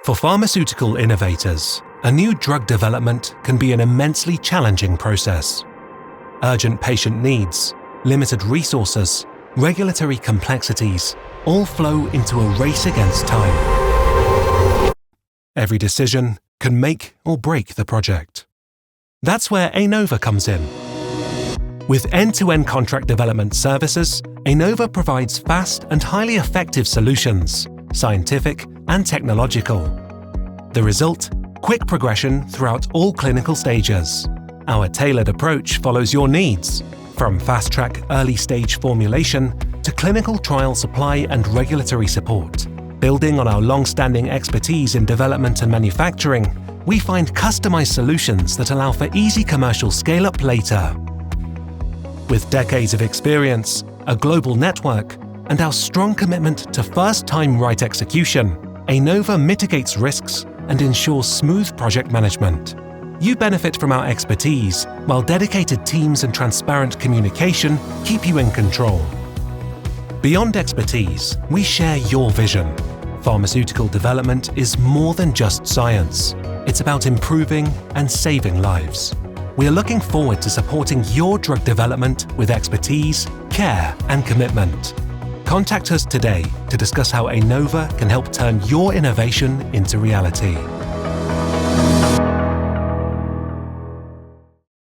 For pharmaceutical innovators, a new drug development can be an immensely challenging process. Urgent patient needs, limited resources, regulatory complexities all flow into a race against time. Every decision can make or break the project. That's where Aenova comes in. With end-to-end contract development services, Aenova provides fast and highly effective solutions, scientific and technological. The result? Quick progression throughout all clinical stages. Our tailored approach follows your needs, from fast-track early-stage formulation to clinical trial supply and regulatory support. Building on our long-standing expertise in development and manufacturing, we find customized solutions that allow for easy commercial scale-up later. With decades of experience, a global network, and our strong commitment to first-time right execution, Aenova mitigates risks and ensures smooth project management. You benefit from our expertise, while dedicated teams and transparent communication keep you in control. Beyond expertise, we share your vision. Pharmaceutical development is more than just science. It's about improving and saving lives. We are looking forward to supporting your drug development with expertise, care, and commitment. Contact us today to discuss how Aenova can help turn your innovation into reality.